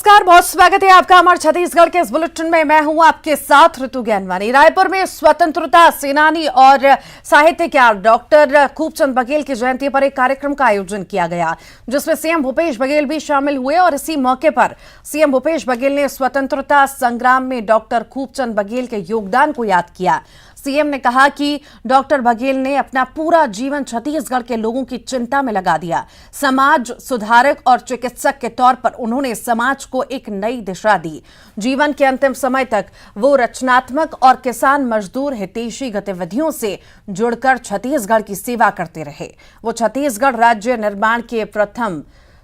नमस्कार, बहुत स्वागत है आपका हमारे छत्तीसगढ़ के इस बुलेटिन में। मैं हूं आपके साथ ऋतु ज्ञानवानी। रायपुर में स्वतंत्रता सेनानी और साहित्यकार डॉक्टर खूबचंद बघेल की जयंती पर एक कार्यक्रम का आयोजन किया गया, जिसमें सीएम भूपेश बघेल भी शामिल हुए। और इसी मौके पर सीएम भूपेश बघेल ने स्वतंत्रता संग्राम में डॉक्टर खूबचंद बघेल के योगदान को याद किया। सीएम ने कहा कि डॉक्टर बघेल ने अपना पूरा जीवन छत्तीसगढ़ के लोगों की चिंता में लगा दिया। समाज सुधारक और चिकित्सक के तौर पर उन्होंने समाज को एक नई दिशा दी। जीवन के अंतिम समय तक वो रचनात्मक और किसान मजदूर हितैषी गतिविधियों से जुड़कर छत्तीसगढ़ की सेवा करते रहे। वो छत्तीसगढ़ राज्य निर्माण के प्रथम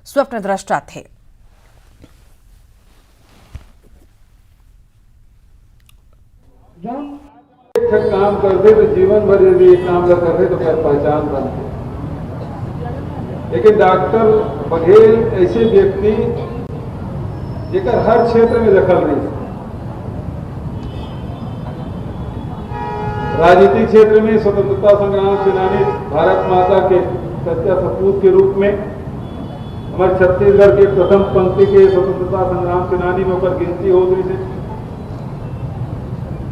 स्वप्नद्रष्टा थे। काम करते तो जीवन भर यदि एक काम न करते तो क्या पहचान बनती। लेकिन डॉक्टर बघेल ऐसे व्यक्ति जेकर हर क्षेत्र में दखल नहीं, राजनीतिक क्षेत्र में स्वतंत्रता संग्राम सेनानी भारत माता के सच्चा सपूत के रूप में हमारे छत्तीसगढ़ के प्रथम पंक्ति के स्वतंत्रता संग्राम सेनानी में ओकर गिनती हो गई से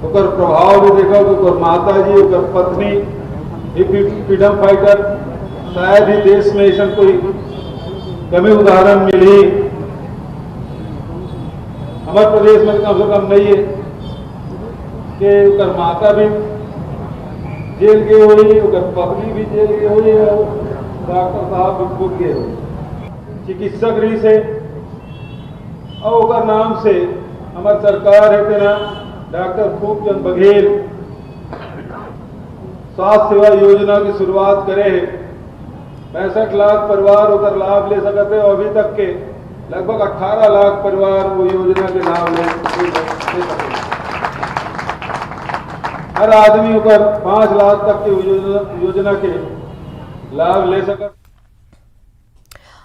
ओकर प्रभाव भी देखा तो माता जी ओकर पत्नी फ्रीडम फाइटर, शायद ही देश में ऐसा कोई कमी उदाहरण मिली हमारे प्रदेश में कम से कम नहीं है कि ओकर माता भी जेल गए हुई, ओकर पत्नी भी जेल गए हुई, डॉक्टर साहब भी खुद गए हुए चिकित्सक रही से और ओकर नाम से हमारी सरकार है तेना डॉक्टर खूबचंद बघेल स्वास्थ्य सेवा योजना की शुरुआत करे है। 65 लाख परिवार उधर लाभ ले सकते हैं और अभी तक के लगभग 18 लाख परिवार वो योजना के लाभ ले सकते। हर आदमी ऊपर 5 लाख तक के योजना के लाभ ले सकते।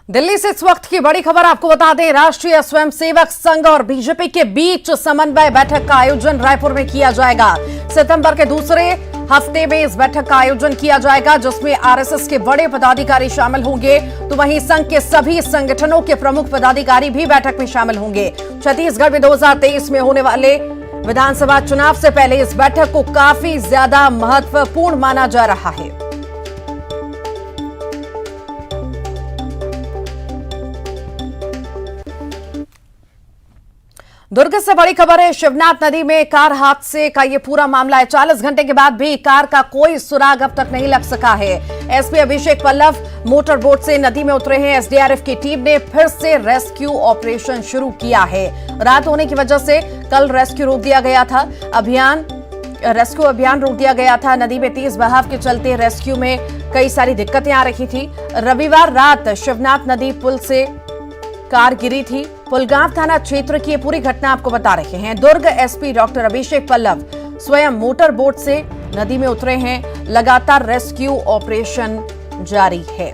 दिल्ली से इस वक्त की बड़ी खबर आपको बता दें, राष्ट्रीय स्वयंसेवक संघ और बीजेपी के बीच समन्वय बैठक का आयोजन रायपुर में किया जाएगा। सितंबर के दूसरे हफ्ते में इस बैठक का आयोजन किया जाएगा, जिसमें आरएसएस के बड़े पदाधिकारी शामिल होंगे, तो वहीं संघ के सभी संगठनों के प्रमुख पदाधिकारी भी बैठक में शामिल होंगे। छत्तीसगढ़ में 2023 में होने वाले विधानसभा चुनाव से पहले इस बैठक को काफी ज्यादा महत्वपूर्ण माना जा रहा है। दुर्ग से बड़ी खबर है, शिवनाथ नदी में कार हादसे का ये पूरा मामला है। 40 घंटे के बाद भी कार का कोई सुराग अब तक नहीं लग सका है। SP Abhishek Pallav motor boat से नदी में उतरे हैं। एसडीआरएफ की टीम ने फिर से रेस्क्यू ऑपरेशन शुरू किया है। रात होने की वजह से कल रेस्क्यू रोक दिया गया था। रेस्क्यू अभियान रोक दिया गया था। नदी में तेज बहाव के चलते रेस्क्यू में कई सारी दिक्कतें आ रही थी। रविवार रात शिवनाथ नदी पुल से कार गिरी थी। पुलगांव थाना क्षेत्र की ये पूरी घटना आपको बता रहे हैं। दुर्ग एसपी डॉक्टर अभिषेक पल्लव स्वयं मोटर बोट से नदी में उतरे हैं। लगातार रेस्क्यू ऑपरेशन जारी है।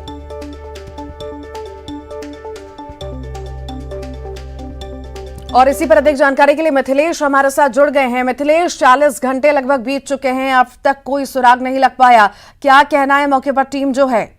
और इसी पर अधिक जानकारी के लिए मिथिलेश हमारे साथ जुड़ गए हैं। मिथिलेश, 40 घंटे लगभग बीत चुके हैं, अब तक कोई सुराग नहीं लग पाया, क्या कहना है मौके पर टीम जो है?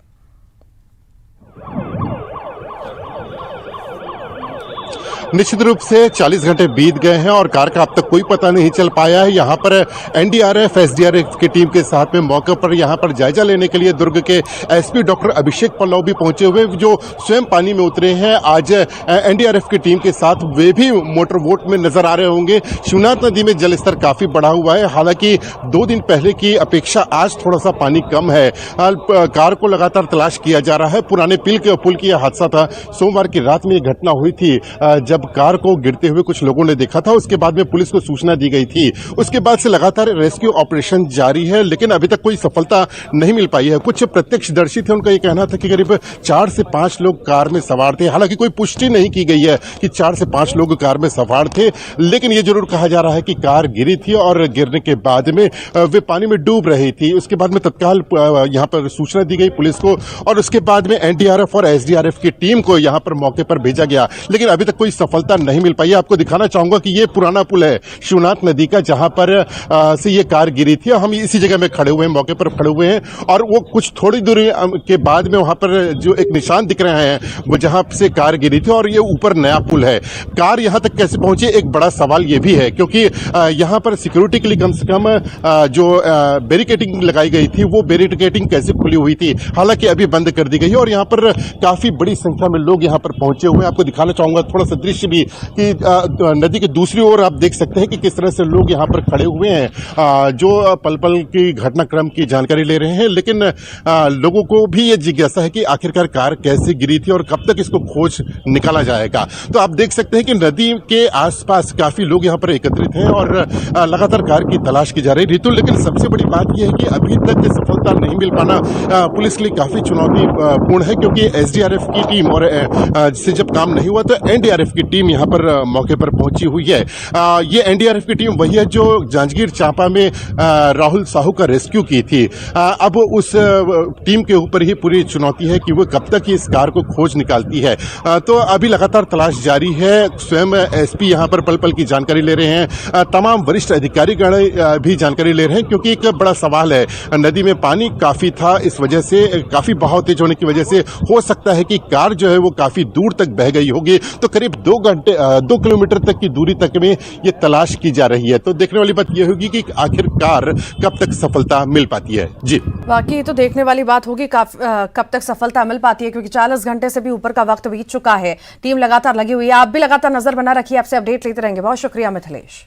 निश्चित रूप से 40 घंटे बीत गए हैं और कार का अब तक कोई पता नहीं चल पाया है। यहाँ पर एनडीआरएफ एसडीआरएफ की टीम के साथ में मौके पर यहाँ पर जायजा लेने के लिए दुर्ग के एसपी डॉक्टर अभिषेक पल्लव भी पहुंचे हुए, जो स्वयं पानी में उतरे हैं। आज एनडीआरएफ की टीम के साथ वे भी मोटर बोट में नजर आ रहे होंगे। शिवनाथ नदी में जलस्तर काफी बढ़ा हुआ है, हालांकि 2 दिन पहले की अपेक्षा आज थोड़ा सा पानी कम है। कार को लगातार तलाश किया जा रहा है। पुराने पुल की यह हादसा था। सोमवार की रात में यह घटना हुई थी, जब कार को गिरते हुए कुछ लोगों ने देखा था। उसके बाद में पुलिस को सूचना दी गई थी। उसके बाद से लगातार रेस्क्यू ऑपरेशन जारी है, लेकिन अभी तक कोई सफलता नहीं मिल पाई है। कुछ प्रत्यक्षदर्शी थे, उनका यह कहना था कि करीब 4 से 5 लोग कार में सवार थे। हालांकि कोई पुष्टि नहीं की गई है कि 4 से 5 लोग कार में सवार थे, लेकिन यह जरूर कहा जा रहा है कि कार गिरी थी और गिरने के बाद में वे पानी में डूब रही थी। उसके बाद में तत्काल यहां पर सूचना दी गई पुलिस को और उसके बाद में एनडीआरएफ और एसडीआरएफ की टीम को यहां पर मौके पर भेजा गया, लेकिन अभी तक कोई सफलता नहीं मिल पाई। आपको दिखाना चाहूंगा कि ये पुराना पुल है शिवनाथ नदी का, जहां पर से ये कार गिरी थी। हम इसी जगह में खड़े हुए हैं, मौके पर खड़े हुए हैं, और वो कुछ थोड़ी दूरी के बाद में वहां पर जो एक निशान दिख रहे हैं वो जहां से कार गिरी थी, और ये ऊपर नया पुल है। कार यहां तक कैसे पहुंची, एक बड़ा सवाल ये भी है, क्योंकि यहां पर सिक्योरिटी के लिए कम से कम जो बैरिकेडिंग लगाई गई थी वो बैरिकेडिंग कैसे खुली हुई थी, हालांकि अभी बंद कर दी गई है। और यहाँ पर काफी बड़ी संख्या में लोग यहाँ पर पहुंचे हुए हैं। आपको दिखाना चाहूंगा थोड़ा सा दृश्य भी कि नदी के दूसरी ओर आप देख सकते हैं कि किस तरह से लोग यहाँ पर खड़े हुए हैं, जो पल पल की घटनाक्रम की जानकारी ले रहे हैं। लेकिन लोगों को भी ये जिज्ञासा है कि आखिरकार कार कैसे गिरी थी और कब तक इसको खोज निकाला जाएगा। तो आप देख सकते हैं कि नदी के आसपास काफी लोग यहाँ पर एकत्रित हैं और लगातार कार की तलाश की जा रही है। रितु, लेकिन सबसे बड़ी बात यह है कि अभी तक सफलता नहीं मिल पाना पुलिस के लिए काफी चुनौतीपूर्ण है, क्योंकि एसडीआरएफ की टीम और से जब काम नहीं हुआ तो एनडीआरएफ की टीम यहाँ पर मौके पर पहुंची हुई है। ये एनडीआरएफ की टीम वही है जो जांजगीर चांपा में राहुल साहू का रेस्क्यू की थी। अब उस टीम के ऊपर ही पूरी चुनौती है कि वो कब तक इस कार को खोज निकालती है। तो अभी लगातार तलाश जारी है। स्वयं एसपी यहाँ पर पल पल की जानकारी ले रहे हैं, तमाम वरिष्ठ अधिकारीगण भी जानकारी ले रहे हैं, क्योंकि एक बड़ा सवाल है, नदी में पानी काफी था, इस वजह से काफी बहाव तेज होने की वजह से हो सकता है कि कार जो है वो काफी दूर तक बह गई होगी। तो करीब 2 किलोमीटर तक की दूरी तक में ये तलाश की जा रही है। तो देखने वाली बात यह होगी कि आखिरकार कब तक सफलता मिल पाती है। जी, बाकी तो देखने वाली बात होगी कब तक सफलता मिल पाती है, क्योंकि 40 घंटे से भी ऊपर का वक्त बीत चुका है। टीम लगातार लगी हुई है। आप भी लगातार नजर बना रखिए, आपसे अपडेट लेते रहेंगे। बहुत शुक्रिया मिथिलेश।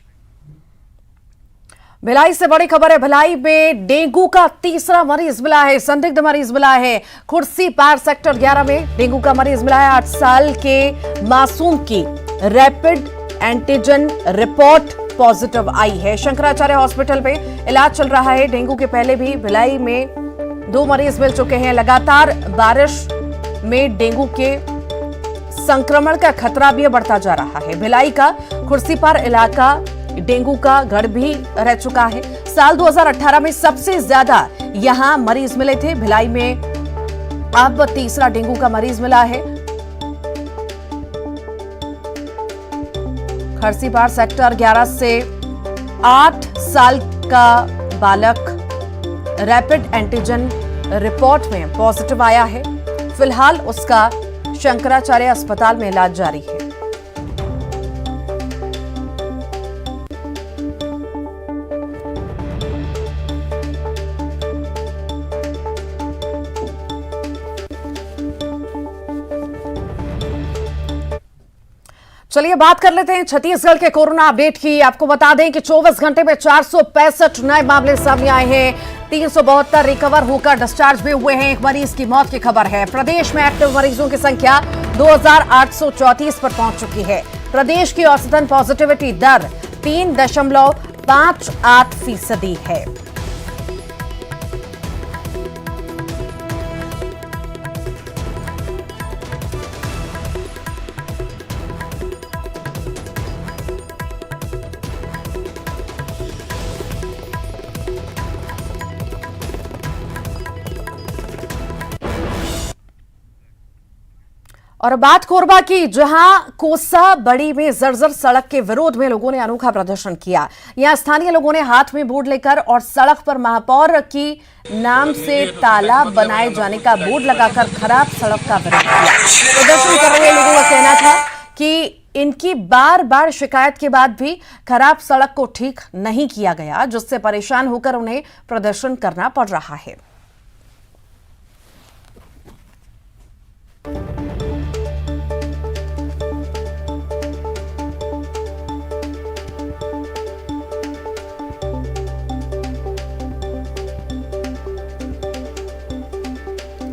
भिलाई से बड़ी खबर है। भिलाई में डेंगू का तीसरा मरीज मिला है, संदिग्ध मरीज मिला है। खुर्सी पार सेक्टर 11 में डेंगू का मरीज मिला है। 8 साल के मासूम की रैपिड एंटीजन रिपोर्ट पॉजिटिव आई है। शंकराचार्य हॉस्पिटल में इलाज चल रहा है। डेंगू के पहले भी भिलाई में 2 मरीज मिल चुके हैं। लगातार बारिश में डेंगू के संक्रमण का खतरा भी बढ़ता जा रहा है। भिलाई का खुर्सीपार इलाका डेंगू का गढ़ भी रह चुका है। साल 2018 में सबसे ज्यादा यहां मरीज मिले थे। भिलाई में अब तीसरा डेंगू का मरीज मिला है। खरसीपार सेक्टर 11 से 8 साल का बालक रैपिड एंटीजन रिपोर्ट में पॉजिटिव आया है। फिलहाल उसका शंकराचार्य अस्पताल में इलाज जारी है। चलिए बात कर लेते हैं छत्तीसगढ़ के कोरोना अपडेट की। आपको बता दें कि 24 घंटे में 465 नए मामले सामने आए हैं। 372 रिकवर होकर डिस्चार्ज भी हुए हैं। एक मरीज की मौत की खबर है। प्रदेश में एक्टिव मरीजों की संख्या 2834 पर पहुंच चुकी है। प्रदेश की औसतन पॉजिटिविटी दर 3.58% है। और बात कोरबा की, जहां कोसा बड़ी में जर्जर सड़क के विरोध में लोगों ने अनोखा प्रदर्शन किया। यहां स्थानीय लोगों ने हाथ में बोर्ड लेकर और सड़क पर महापौर की नाम से तालाब बनाए जाने का बोर्ड लगाकर खराब सड़क का विरोध किया। प्रदर्शन कर रहे लोगों का कहना था कि इनकी बार बार शिकायत के बाद भी खराब सड़क को ठीक नहीं किया गया, जिससे परेशान होकर उन्हें प्रदर्शन करना पड़ रहा है।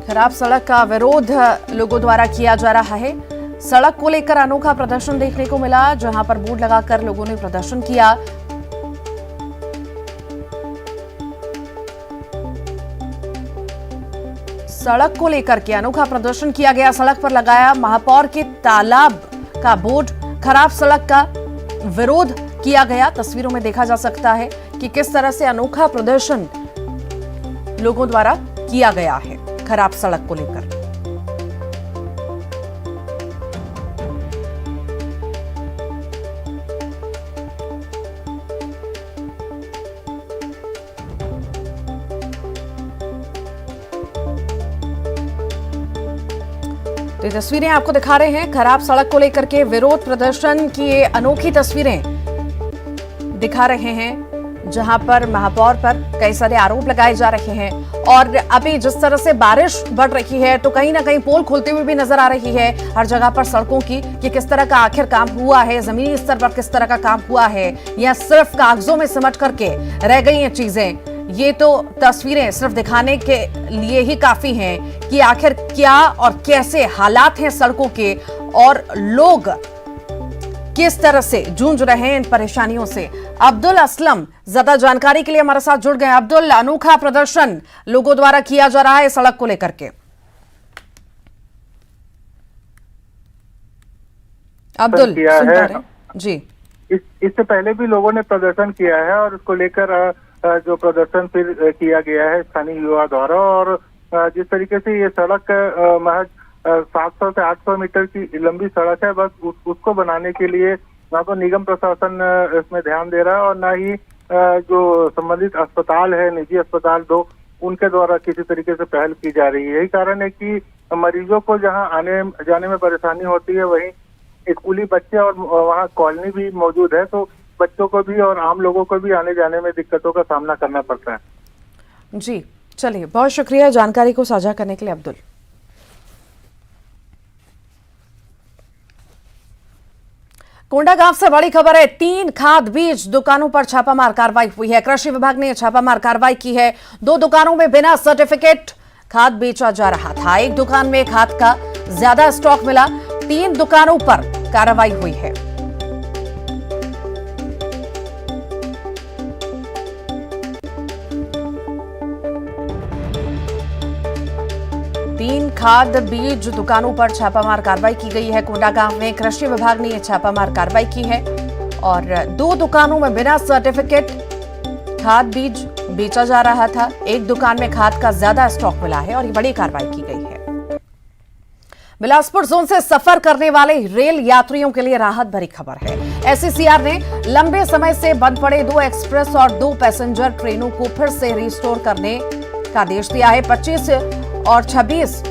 खराब सड़क का विरोध लोगों द्वारा किया जा रहा है। सड़क को लेकर अनोखा प्रदर्शन देखने को मिला, जहां पर बोर्ड लगाकर लोगों ने प्रदर्शन किया। सड़क को लेकर के अनोखा प्रदर्शन किया गया। सड़क पर लगाया महापौर के तालाब का बोर्ड। खराब सड़क का विरोध किया गया। तस्वीरों में देखा जा सकता है कि किस तरह से अनोखा प्रदर्शन लोगों द्वारा किया गया है खराब सड़क को लेकर। तो ये तस्वीरें आपको दिखा रहे हैं, खराब सड़क को लेकर के विरोध प्रदर्शन की ये अनोखी तस्वीरें दिखा रहे हैं, जहां पर महापौर पर कई सारे आरोप लगाए जा रहे हैं। और अभी जिस तरह से बारिश बढ़ रही है तो कहीं ना कहीं पोल खुलते हुए भी नजर आ रही है हर जगह पर सड़कों की, कि किस तरह का आखिर काम हुआ है, जमीनी स्तर पर किस तरह का काम हुआ है, या सिर्फ कागजों में सिमट करके रह गई हैं चीजें। ये तो तस्वीरें सिर्फ दिखाने के लिए ही काफी हैं कि आखिर क्या और कैसे हालात हैं सड़कों के, और लोग किस तरह से जूझ रहे हैं इन परेशानियों से। अब्दुल असलम ज्यादा जानकारी के लिए हमारे साथ जुड़ गए। अब्दुल, अनोखा प्रदर्शन लोगों द्वारा किया जा रहा है सड़क को लेकर के। अब्दुल सुन पा रहे हैं? जी, इससे पहले भी लोगों ने प्रदर्शन किया है और उसको लेकर जो प्रदर्शन फिर किया गया है स्थानीय युवा द्वारा। और जिस तरीके से ये सड़क महज 700 से 800 मीटर की लंबी सड़क है, बस उसको बनाने के लिए ना तो निगम प्रशासन इसमें ध्यान दे रहा है और ना ही जो संबंधित अस्पताल है, निजी अस्पताल दो, उनके द्वारा किसी तरीके से पहल की जा रही है। यही कारण है कि मरीजों को जहां आने जाने में परेशानी होती है, वहीं स्कूली बच्चे और वहाँ कॉलोनी भी मौजूद है, तो बच्चों को भी और आम लोगों को भी आने जाने में दिक्कतों का सामना करना पड़ता है। जी चलिए, बहुत शुक्रिया जानकारी को साझा करने के लिए अब्दुल। कोंडागांव से बड़ी खबर है, 3 खाद बीज दुकानों पर छापामार कार्रवाई हुई है। कृषि विभाग ने छापामार कार्रवाई की है। 2 दुकानों में बिना सर्टिफिकेट खाद बेचा जा रहा था। एक दुकान में खाद का ज्यादा स्टॉक मिला। 3 दुकानों पर कार्रवाई हुई है। तीन खाद बीज दुकानों पर छापामार कार्रवाई की गई है। कोंडागांव में कृषि विभाग ने यह छापामार कार्रवाई की है और 2 दुकानों में बिना सर्टिफिकेट खाद बीज बेचा जा रहा था। एक दुकान में खाद का ज्यादा स्टॉक मिला है और ये बड़ी कार्रवाई की गई है। बिलासपुर जोन से सफर करने वाले रेल यात्रियों के लिए राहत भरी खबर है। एसईसीआर ने लंबे समय से बंद पड़े 2 एक्सप्रेस और 2 पैसेंजर ट्रेनों को फिर से रिस्टोर करने का आदेश दिया है। 25 और 26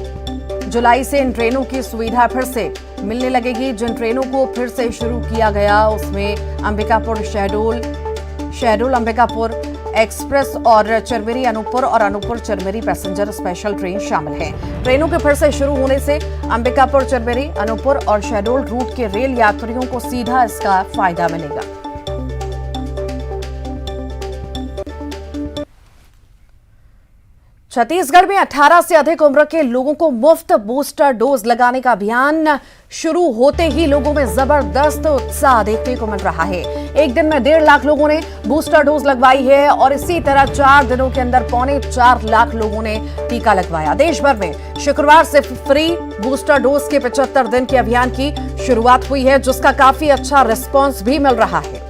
जुलाई से इन ट्रेनों की सुविधा फिर से मिलने लगेगी। जिन ट्रेनों को फिर से शुरू किया गया उसमें अंबिकापुर शहडोल अंबिकापुर एक्सप्रेस और चरमेरी अनूपपुर और अनूपपुर चरमेरी पैसेंजर स्पेशल ट्रेन शामिल हैं। ट्रेनों के फिर से शुरू होने से अंबिकापुर चरमेरी अनूपपुर और शहडोल रूट के रेल यात्रियों को सीधा इसका फायदा मिलेगा। छत्तीसगढ़ में 18 से अधिक उम्र के लोगों को मुफ्त बूस्टर डोज लगाने का अभियान शुरू होते ही लोगों में जबरदस्त उत्साह देखने को मिल रहा है। एक दिन में 1.5 लाख लोगों ने बूस्टर डोज लगवाई है और इसी तरह 4 दिनों के अंदर 3.25 लाख लोगों ने टीका लगवाया। देश भर में शुक्रवार से फ्री बूस्टर डोज के 75 दिन के अभियान की शुरुआत हुई है, जिसका काफी अच्छा रिस्पॉन्स भी मिल रहा है।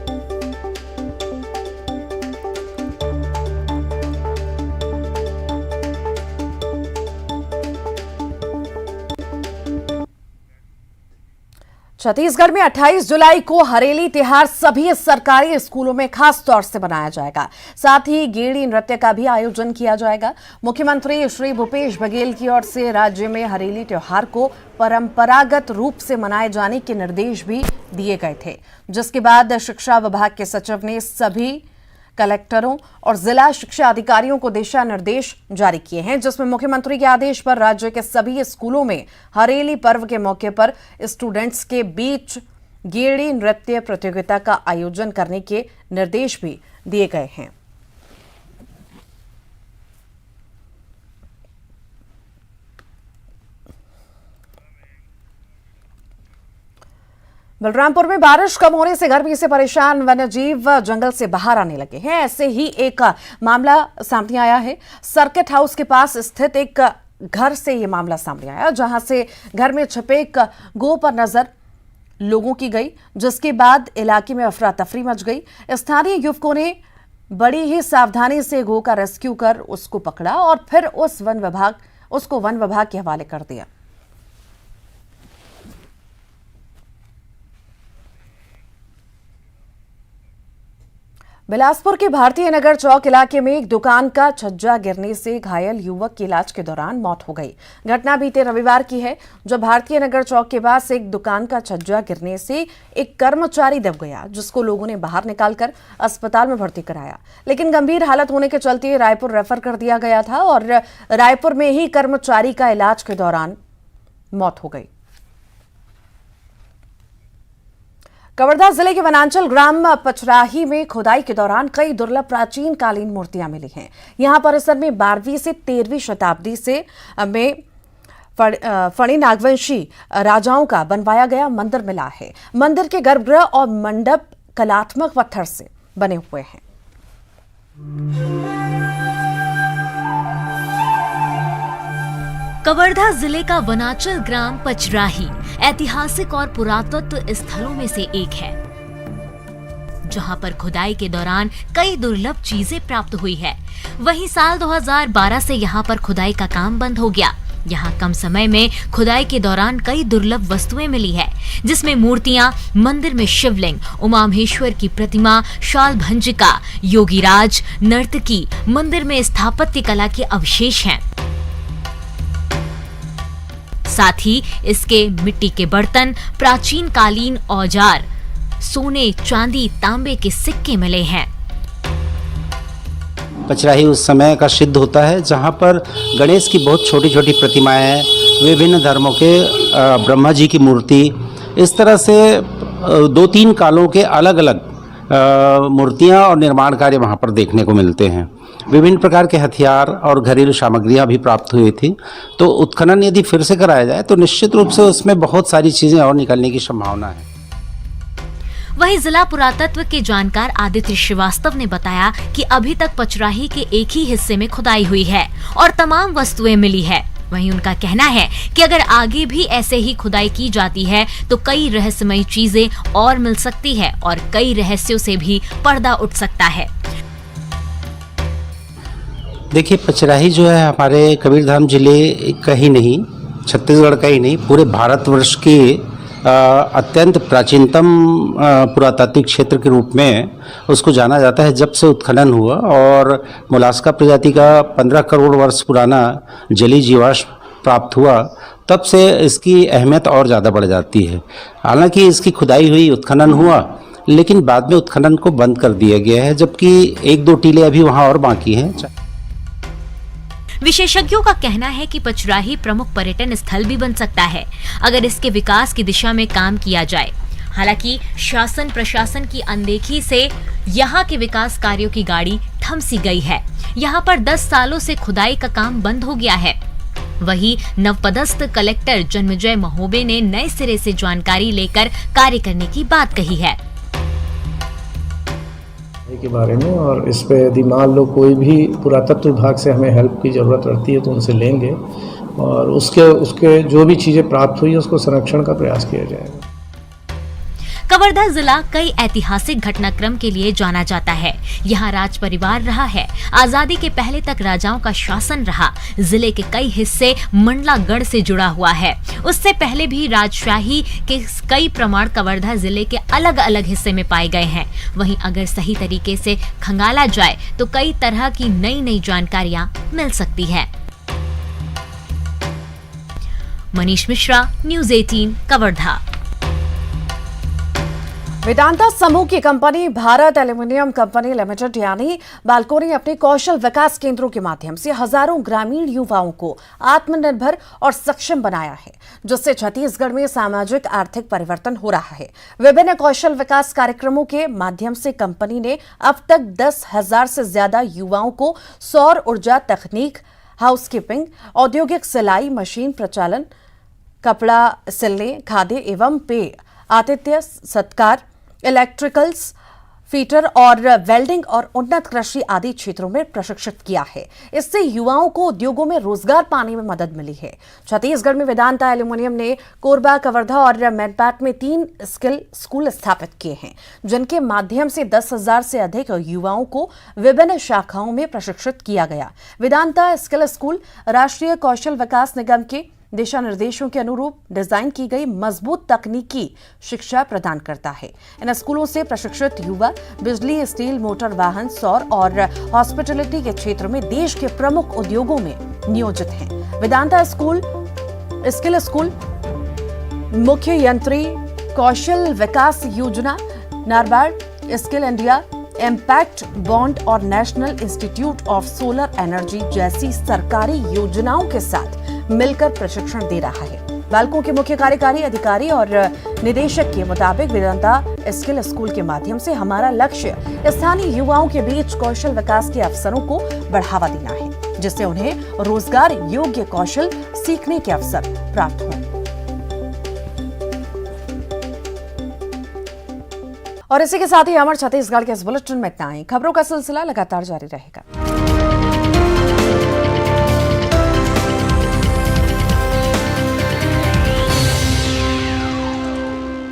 छत्तीसगढ़ में 28 जुलाई को हरेली त्योहार सभी सरकारी स्कूलों में खास तौर से मनाया जाएगा। साथ ही गेड़ी नृत्य का भी आयोजन किया जाएगा। मुख्यमंत्री श्री भूपेश बघेल की ओर से राज्य में हरेली त्योहार को परंपरागत रूप से मनाए जाने के निर्देश भी दिए गए थे, जिसके बाद शिक्षा विभाग के सचिव ने सभी कलेक्टरों और जिला शिक्षा अधिकारियों को दिशा निर्देश जारी किए हैं, जिसमें मुख्यमंत्री के आदेश पर राज्य के सभी स्कूलों में हरेली पर्व के मौके पर स्टूडेंट्स के बीच गेड़ी नृत्य प्रतियोगिता का आयोजन करने के निर्देश भी दिए गए हैं। बलरामपुर में बारिश कम होने से गर्मी से परेशान वन्यजीव जंगल से बाहर आने लगे हैं। ऐसे ही एक मामला सामने आया है। सर्किट हाउस के पास स्थित एक घर से ये मामला सामने आया, जहां से घर में छिपे एक गो पर नजर लोगों की गई, जिसके बाद इलाके में अफरा तफरी मच गई। स्थानीय युवकों ने बड़ी ही सावधानी से गो का रेस्क्यू कर उसको पकड़ा और फिर उसको वन विभाग के हवाले कर दिया। बिलासपुर के भारतीय नगर चौक इलाके में एक दुकान का छज्जा गिरने से घायल युवक की इलाज के दौरान मौत हो गई। घटना बीते रविवार की है, जब भारतीय नगर चौक के पास एक दुकान का छज्जा गिरने से एक कर्मचारी दब गया, जिसको लोगों ने बाहर निकालकर अस्पताल में भर्ती कराया, लेकिन गंभीर हालत होने के चलते रायपुर रेफर कर दिया गया था और रायपुर में ही कर्मचारी का इलाज के दौरान मौत हो गई। कवर्धा जिले के वनांचल ग्राम पचराही में खुदाई के दौरान कई दुर्लभ प्राचीन कालीन मूर्तियां मिली हैं। यहां परिसर में 12वीं से 13वीं शताब्दी से में फणी नागवंशी राजाओं का बनवाया गया मंदिर मिला है। मंदिर के गर्भगृह और मंडप कलात्मक पत्थर से बने हुए हैं। कवर्धा जिले का वनांचल ग्राम पचराही ऐतिहासिक और पुरातत्व स्थलों में से एक है, जहां पर खुदाई के दौरान कई दुर्लभ चीजें प्राप्त हुई है। वहीं साल 2012 से यहां पर खुदाई का काम बंद हो गया। यहां कम समय में खुदाई के दौरान कई दुर्लभ वस्तुएं मिली है, जिसमें मूर्तियां, मंदिर में शिवलिंग, उमा महेश्वर की प्रतिमा, शाल भंजिका, योगीराज, नर्तकी, मंदिर में स्थापत्य कला के अवशेष हैं। साथ ही इसके मिट्टी के बर्तन, प्राचीन कालीन औजार, सोने, चांदी, तांबे के सिक्के मिले हैं। पचराही उस समय का सिद्ध होता है जहाँ पर गणेश की बहुत छोटी छोटी प्रतिमाएं, विभिन्न धर्मों के ब्रह्मा जी की मूर्ति, इस तरह से 2-3 कालों के अलग अलग मूर्तियां और निर्माण कार्य वहाँ पर देखने को मिलते हैं। विभिन्न प्रकार के हथियार और घरेलू सामग्रियां भी प्राप्त हुई थी। तो उत्खनन यदि फिर से कराया जाए तो निश्चित रूप से उसमें बहुत सारी चीजें और निकलने की संभावना है। वहीं जिला पुरातत्व के जानकार आदित्य श्रीवास्तव ने बताया कि अभी तक पचराही के एक ही हिस्से में खुदाई हुई है और तमाम वस्तुएं मिली है। वहीं उनका कहना है कि अगर आगे भी ऐसे ही खुदाई की जाती है तो कई रहस्यमयी चीजें और मिल सकती है और कई रहस्यों से भी पर्दा उठ सकता है। देखिए, पचराही जो है हमारे कबीरधाम जिले का ही नहीं, छत्तीसगढ़ का ही नहीं, पूरे भारतवर्ष के अत्यंत प्राचीनतम पुरातात्विक क्षेत्र के रूप में उसको जाना जाता है। जब से उत्खनन हुआ और मोलास्का प्रजाति का 15 करोड़ वर्ष पुराना जलीय जीवाश्म प्राप्त हुआ, तब से इसकी अहमियत और ज़्यादा बढ़ जाती है। हालांकि इसकी खुदाई हुई, उत्खनन हुआ, लेकिन बाद में उत्खनन को बंद कर दिया गया है, जबकि 1-2 टीले अभी वहाँ और बाकी हैं। विशेषज्ञों का कहना है कि पचराही प्रमुख पर्यटन स्थल भी बन सकता है अगर इसके विकास की दिशा में काम किया जाए। हालांकि शासन प्रशासन की अनदेखी से यहाँ के विकास कार्यों की गाड़ी थम सी गई है। यहाँ पर 10 सालों से खुदाई का काम बंद हो गया है। वहीं नवपदस्थ कलेक्टर जन्मजय महोबे ने नए सिरे से जानकारी लेकर कार्य करने की बात कही है के बारे में। और इस पे यदि मान लो कोई भी पुरातत्व विभाग से हमें हेल्प की ज़रूरत रहती है तो उनसे लेंगे और उसके जो भी चीज़ें प्राप्त हुई उसको संरक्षण का प्रयास किया जाएगा। कवर्धा जिला कई ऐतिहासिक घटनाक्रम के लिए जाना जाता है। यहाँ राज परिवार रहा है। आजादी के पहले तक राजाओं का शासन रहा। जिले के कई हिस्से मंडलागढ़ से जुड़ा हुआ है। उससे पहले भी राजशाही के कई प्रमाण कवर्धा जिले के अलग अलग हिस्से में पाए गए हैं। वहीं अगर सही तरीके से खंगाला जाए तो कई तरह की नई नई जानकारियां मिल सकती है। मनीष मिश्रा, न्यूज़ 18, कवर्धा। वेदांता समूह की company Bharat aluminium company limited यानी बाल्को ने अपने कौशल विकास केंद्रों के माध्यम से हजारों ग्रामीण युवाओं को आत्मनिर्भर और सक्षम बनाया है, जिससे छत्तीसगढ़ में सामाजिक आर्थिक परिवर्तन हो रहा है। विभिन्न कौशल विकास कार्यक्रमों के माध्यम से कंपनी ने अब तक 10,000 से ज्यादा युवाओं को सौर ऊर्जा तकनीक, हाउसकीपिंग, औद्योगिक सिलाई मशीन प्रचालन, कपड़ा सिलने, खाद्य एवं पेय, आतिथ्य सत्कार, इलेक्ट्रिकल्स, फीटर और वेल्डिंग और उन्नत कृषि आदि क्षेत्रों में प्रशिक्षित किया है। इससे युवाओं को उद्योगों में रोजगार पाने में मदद मिली है। छत्तीसगढ़ में वेदांता एल्यूमिनियम ने कोरबा, कवर्धा और मैनपाट में 3 स्किल स्कूल स्थापित किए हैं, जिनके माध्यम से 10,000 से अधिक युवाओं को विभिन्न शाखाओं में प्रशिक्षित किया गया। वेदांता स्किल स्कूल राष्ट्रीय कौशल विकास निगम के दिशा निर्देशों के अनुरूप डिजाइन की गई मजबूत तकनीकी शिक्षा प्रदान करता है। इन स्कूलों से प्रशिक्षित युवा बिजली, स्टील, मोटर वाहन, सौर और हॉस्पिटैलिटी के क्षेत्र में देश के प्रमुख उद्योगों में नियोजित हैं। वेदांता स्कूल, स्किल स्कूल, मुख्य यंत्री कौशल विकास योजना, नारबार्ड, स्किल इंडिया, इम्पैक्ट बॉन्ड और national institute of solar energy जैसी सरकारी योजनाओं के साथ मिलकर प्रशिक्षण दे रहा है। बालकों के मुख्य कार्यकारी अधिकारी और निदेशक के मुताबिक वेदांता स्किल स्कूल के माध्यम से हमारा लक्ष्य स्थानीय युवाओं के बीच कौशल विकास के अवसरों को बढ़ावा देना है, जिससे उन्हें रोजगार योग्य कौशल सीखने के अवसर प्राप्त हों। और इसी के साथ ही अमर छत्तीसगढ़ के इस बुलेटिन में इतना ही। खबरों का सिलसिला लगातार जारी रहेगा।